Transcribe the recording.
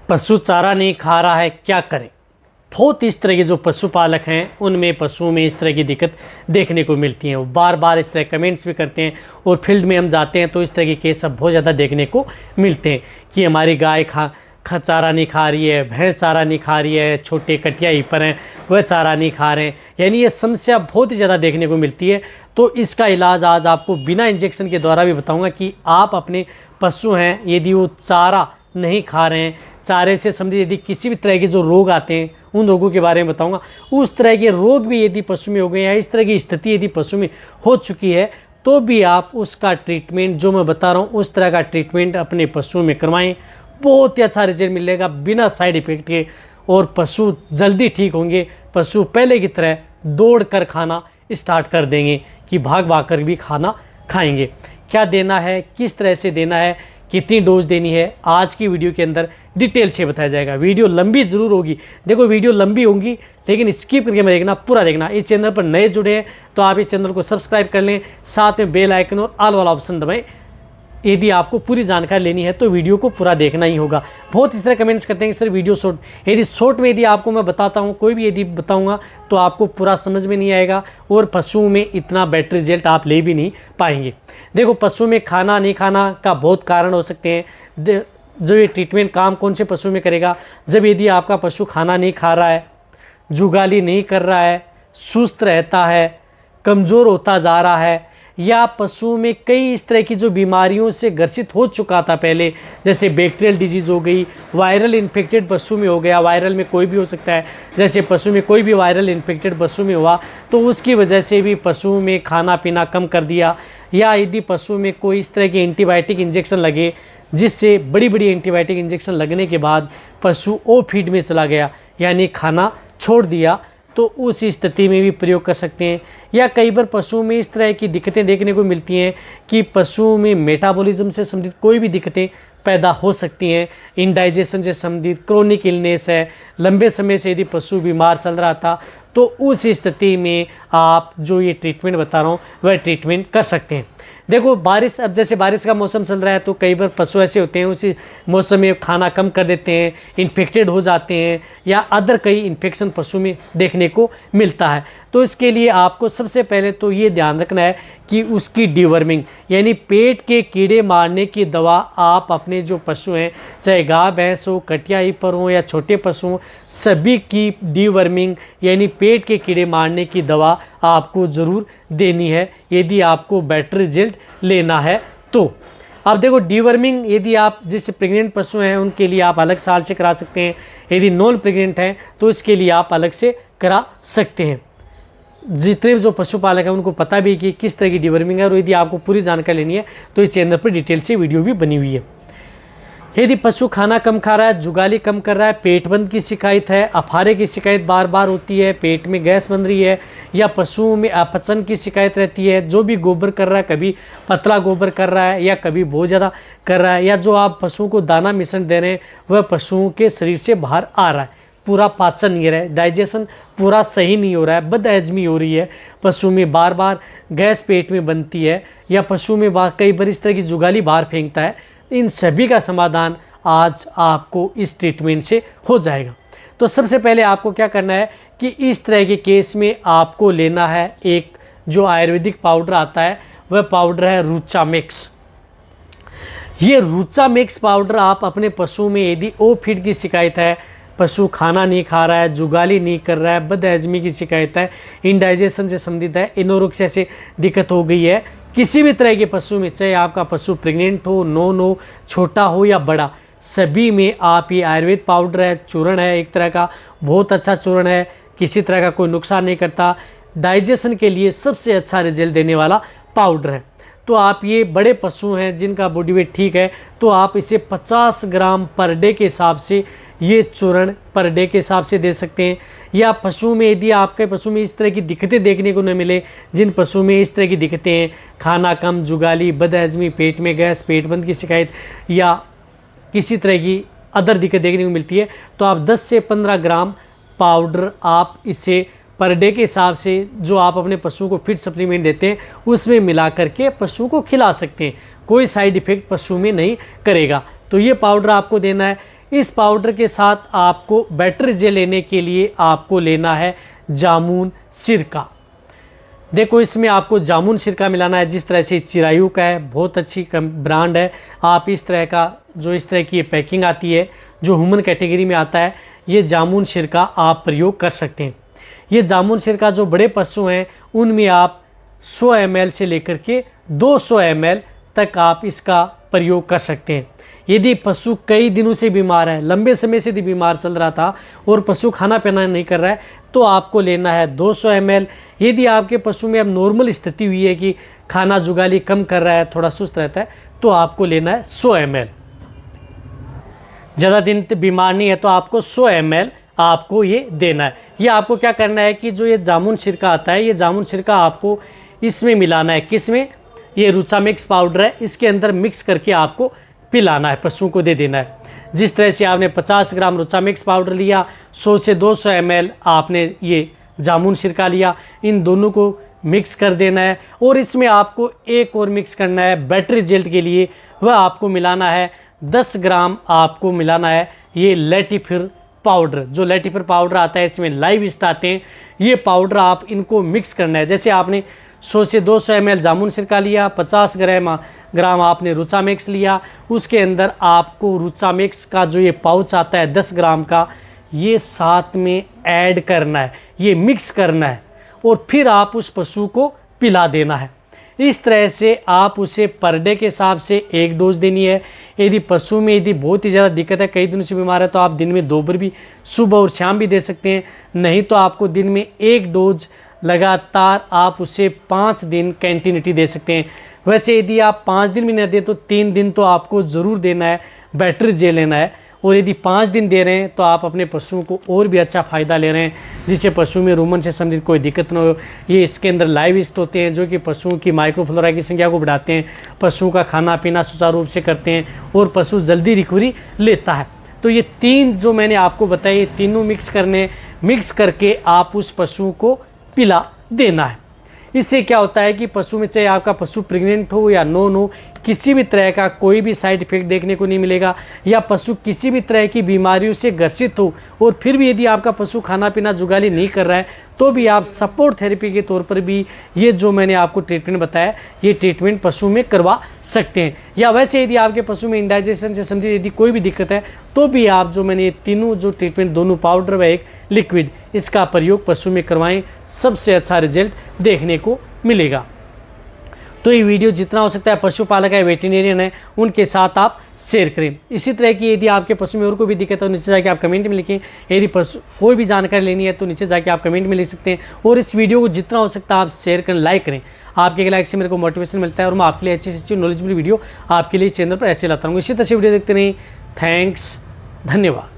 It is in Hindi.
पशु चारा नहीं खा रहा है, क्या करें। बहुत इस तरह के जो पशुपालक हैं उनमें पशुओं में इस तरह की दिक्कत देखने को मिलती हैं। वो बार बार इस तरह कमेंट्स भी करते हैं और फील्ड में हम जाते हैं तो इस तरह के केस सब बहुत ज़्यादा देखने को मिलते हैं कि हमारी गाय चारा नहीं खा रही है, भैंस चारा नहीं खा रही है, छोटे कटिया ही पर हैं वह चारा नहीं खा रहे हैं। यानी ये समस्या बहुत ही ज़्यादा देखने को मिलती है। तो इसका इलाज आज आपको बिना इंजेक्शन के द्वारा भी बताऊँगा कि आप अपने पशु हैं यदि वो चारा नहीं खा रहे हैं, चारे से संबंधित यदि किसी भी तरह के जो रोग आते हैं उन रोगों के बारे में बताऊंगा। उस तरह के रोग भी यदि पशु में हो गए या इस तरह की स्थिति यदि पशु में हो चुकी है तो भी आप उसका ट्रीटमेंट जो मैं बता रहा हूँ उस तरह का ट्रीटमेंट अपने पशुओं में करवाएं। बहुत ही अच्छा रिजल्ट मिलेगा बिना साइड इफेक्ट के और पशु जल्दी ठीक होंगे। पशु पहले की तरह दौड़ कर खाना स्टार्ट कर देंगे कि भाग भाग कर भी खाना खाएंगे। क्या देना है, किस तरह से देना है, कितनी डोज देनी है, आज की वीडियो के अंदर डिटेल से बताया जाएगा। वीडियो लंबी ज़रूर होगी, देखो वीडियो लंबी होगी लेकिन स्किप करके मत देखना, पूरा देखना। इस चैनल पर नए जुड़े हैं तो आप इस चैनल को सब्सक्राइब कर लें, साथ में बेल आइकन और ऑल वाला ऑप्शन दबाएं। यदि आपको पूरी जानकारी लेनी है तो वीडियो को पूरा देखना ही होगा। बहुत इस तरह कमेंट्स करते हैं कि सर वीडियो शॉर्ट, यदि शॉर्ट में यदि आपको मैं बताता हूँ कोई भी यदि बताऊँगा तो आपको पूरा समझ में नहीं आएगा और पशुओं में इतना बेटर रिजल्ट आप ले भी नहीं पाएंगे। देखो पशु में खाना नहीं खाना का बहुत कारण हो सकते हैं। जो ये ट्रीटमेंट काम कौन से पशु में करेगा, जब यदि आपका पशु खाना नहीं खा रहा है, जुगाली नहीं कर रहा है, सुस्त रहता है, कमज़ोर होता जा रहा है, या पशुओं में कई इस तरह की जो बीमारियों से ग्रसित हो चुका था पहले, जैसे बैक्टीरियल डिजीज़ हो गई, वायरल इन्फेक्टेड पशु में हो गया, वायरल में कोई भी हो सकता है, जैसे पशु में कोई भी वायरल इन्फेक्टेड पशु में हुआ तो उसकी वजह से भी पशुओं में खाना पीना कम कर दिया, या यदि पशु में कोई इस तरह के एंटीबायोटिक इंजेक्शन लगे जिससे बड़ी बड़ी एंटीबायोटिक इंजेक्शन लगने के बाद पशु ओ फीड में चला गया यानी खाना छोड़ दिया, तो उस स्थिति में भी प्रयोग कर सकते हैं। या कई बार पशुओं में इस तरह की दिक्कतें देखने को मिलती हैं कि पशुओं में मेटाबॉलिज्म से संबंधित कोई भी दिक्कतें पैदा हो सकती हैं, इंडाइजेशन से संबंधित क्रोनिक इलनेस है, लंबे समय से यदि पशु बीमार चल रहा था तो उस स्थिति में आप जो ये ट्रीटमेंट बता रहा हूँ वह ट्रीटमेंट कर सकते हैं। देखो बारिश, अब जैसे बारिश का मौसम चल रहा है तो कई बार पशु ऐसे होते हैं उसी मौसम में खाना कम कर देते हैं, इन्फेक्टेड हो जाते हैं या अदर कई इन्फेक्शन पशु में देखने को मिलता है। तो इसके लिए आपको सबसे पहले तो ये ध्यान रखना है कि उसकी डिवर्मिंग यानी पेट के कीड़े मारने की दवा आप अपने जो पशु हैं, चाहे गाय भैंस हो, कटिया ही पर हो या छोटे पशु हों, सभी की डिवर्मिंग यानी पेट के कीड़े मारने की दवा आपको ज़रूर देनी है यदि आपको बेटर रिजल्ट लेना है तो। अब देखो डिवर्मिंग यदि आप जैसे प्रेग्नेंट पशु हैं उनके लिए आप अलग साल से करा सकते हैं, यदि नॉन प्रेग्नेंट हैं तो इसके लिए आप अलग से करा सकते हैं। जितने जो पशुपालक हैं उनको पता भी कि किस तरह की डिवर्मिंग है और यदि आपको पूरी जानकारी लेनी है तो इस चैनल पर डिटेल से वीडियो भी बनी हुई है। यदि पशु खाना कम खा रहा है, जुगाली कम कर रहा है, पेट बंद की शिकायत है, अफारे की शिकायत बार बार होती है, पेट में गैस बन रही है, या पशुओं में अपचन की शिकायत रहती है, जो भी गोबर कर रहा है कभी पतला गोबर कर रहा है या कभी बहुत ज़्यादा कर रहा है, या जो आप पशुओं को दाना मिश्रण दे रहे हैं वह पशुओं के शरीर से बाहर आ रहा है, पूरा पाचन नहीं हो रहा है, डाइजेशन पूरा सही नहीं हो रहा है, बदहजमी हो रही है, पशु में बार बार गैस पेट में बनती है, या पशु में कई बार इस तरह की जुगाली बाहर फेंकता है, इन सभी का समाधान आज आपको इस ट्रीटमेंट से हो जाएगा। तो सबसे पहले आपको क्या करना है कि इस तरह के केस में आपको लेना है एक जो आयुर्वेदिक पाउडर आता है, वह पाउडर है रूचा मिक्स। ये रूचा मिक्स पाउडर आप अपने पशु में यदि ओ फीड की शिकायत है, पशु खाना नहीं खा रहा है, जुगाली नहीं कर रहा है, बदहजमी की शिकायत है, इंडाइजेशन से संबंधित है, एनोरेक्सिया से दिक्कत हो गई है, किसी भी तरह के पशु में, चाहे आपका पशु प्रेग्नेंट हो, नॉन हो, छोटा हो या बड़ा, सभी में आप ये आयुर्वेद पाउडर है, चूर्ण है, एक तरह का बहुत अच्छा चूर्ण है, किसी तरह का कोई नुकसान नहीं करता, डाइजेशन के लिए सबसे अच्छा रिजल्ट देने वाला पाउडर है। तो आप ये बड़े पशु हैं जिनका बॉडी वेट ठीक है तो आप इसे 50 ग्राम पर डे के हिसाब से ये चूर्ण पर डे के हिसाब से दे सकते हैं। या पशु में यदि आपके पशु में इस तरह की दिक्कतें देखने को न मिले, जिन पशु में इस तरह की दिक्कतें हैं, खाना कम, जुगाली, बदहजमी, पेट में गैस, पेट बंद की शिकायत या किसी तरह की अदर दिक्कत देखने को मिलती है, तो आप 10 से 15 ग्राम पाउडर आप इसे पर डे के हिसाब से जो आप अपने पशु को फिट सप्लीमेंट देते हैं उसमें मिला करके पशु को खिला सकते हैं, कोई साइड इफ़ेक्ट पशु में नहीं करेगा। तो ये पाउडर आपको देना है। इस पाउडर के साथ आपको बेटर रिजल्ट लेने के लिए आपको लेना है जामुन सिरका। देखो इसमें आपको जामुन सिरका मिलाना है, जिस तरह से चिरायु का है, बहुत अच्छी ब्रांड है। आप इस तरह का जो इस तरह की ये पैकिंग आती है जो ह्यूमन कैटेगरी में आता है, ये जामुन सिरका आप प्रयोग कर सकते हैं। ये जामुन सिरका जो बड़े पशु हैं उनमें आप 100 ml से लेकर के 200 ml तक आप इसका प्रयोग कर सकते हैं। यदि पशु कई दिनों से बीमार है, लंबे समय से यदि बीमार चल रहा था और पशु खाना पीना नहीं कर रहा है, तो आपको लेना है 200 ml। यदि आपके पशु में अब नॉर्मल स्थिति हुई है कि खाना जुगाली कम कर रहा है, थोड़ा सुस्त रहता है, तो आपको लेना है 100 ml। ज़्यादा दिन बीमार नहीं है तो आपको 100 ml आपको ये देना है। ये आपको क्या करना है कि जो ये जामुन सिरका आता है, ये जामुन सिरका आपको इसमें मिलाना है। किसमें? ये रुचामिक्स पाउडर है, इसके अंदर मिक्स करके आपको पिलाना है, पशुओं को दे देना है। जिस तरह से आपने 50 ग्राम रुचामिक्स पाउडर लिया, 100 से 200 ml आपने ये जामुन सिरका लिया, इन दोनों को मिक्स कर देना है। और इसमें आपको एक और मिक्स करना है बेटर रिजल्ट के लिए, वह आपको मिलाना है 10 ग्राम आपको मिलाना है ये लेटिफिर पाउडर। जो लेटिफिर पाउडर आता है इसमें लाइव ईस्ट आते हैं, ये पाउडर आप इनको मिक्स करना है। जैसे आपने 100 से 200 ml जामुन सिरका लिया, 50 ग्राम आपने रुचामिक्स लिया, उसके अंदर आपको रुचामिक्स का जो ये पाउच आता है 10 ग्राम का, ये साथ में ऐड करना है, ये मिक्स करना है और फिर आप उस पशु को पिला देना है। इस तरह से आप उसे पर डे के हिसाब से 1 डोज देनी है। यदि पशु में यदि बहुत ही ज़्यादा दिक्कत है, कई दिनों से बीमार है, तो आप दिन में 2 बार भी, सुबह और शाम भी दे सकते हैं। नहीं तो आपको दिन में 1 डोज लगातार आप उसे 5 दिन कंटिन्यूटी दे सकते हैं। वैसे यदि आप 5 दिन भी न दें तो 3 दिन तो आपको ज़रूर देना है, बेटर जे लेना है। और यदि 5 दिन दे रहे हैं तो आप अपने पशुओं को और भी अच्छा फ़ायदा ले रहे हैं, जिससे पशु में रूमन से संबंधित कोई दिक्कत न हो। ये इसके अंदर लाइव ईस्ट होते हैं जो कि पशुओं की माइक्रोफ्लोरा की संख्या को बढ़ाते हैं, पशुओं का खाना पीना सुचारू रूप से करते हैं और पशु जल्दी रिकवरी लेता है। तो ये 3 जो मैंने आपको बताया, ये तीनों मिक्स करने, मिक्स करके आप उस पशु को पिला देना है। इससे क्या होता है कि पशु में, चाहे आपका पशु प्रेग्नेंट हो या नॉन हो, किसी भी तरह का कोई भी साइड इफेक्ट देखने को नहीं मिलेगा। या पशु किसी भी तरह की बीमारियों से ग्रसित हो और फिर भी यदि आपका पशु खाना पीना जुगाली नहीं कर रहा है, तो भी आप सपोर्ट थेरेपी के तौर पर भी ये जो मैंने आपको ट्रीटमेंट बताया, ये ट्रीटमेंट पशु में करवा सकते हैं। या वैसे यदि आपके पशु में इंडाइजेशन से संबंधित यदि कोई भी दिक्कत है, तो भी आप जो मैंने ये तीनों जो ट्रीटमेंट, दोनों पाउडर व एक लिक्विड, इसका प्रयोग पशु में करवाएं, सबसे अच्छा रिजल्ट देखने को मिलेगा। तो ये वीडियो जितना हो सकता है पशुपालक है, वेटरनरियन है, उनके साथ आप शेयर करें। इसी तरह की यदि आपके पशु में और कोई भी दिक्कत है तो नीचे जाके आप कमेंट में लिखें। यदि पशु कोई भी जानकारी लेनी है तो नीचे जाके आप कमेंट में लिख सकते हैं। और इस वीडियो को जितना हो सकता है आप शेयर करें, लाइक करें। आपके लाइक से मेरे को मोटिवेशन मिलता है और मैं आपके लिए अच्छी से अच्छी नॉलेजेबल वीडियो आपके लिए इस चैनल पर ऐसे लाता हूँ। इसी तरह से वीडियो देखते रहिए। थैंक्स, धन्यवाद।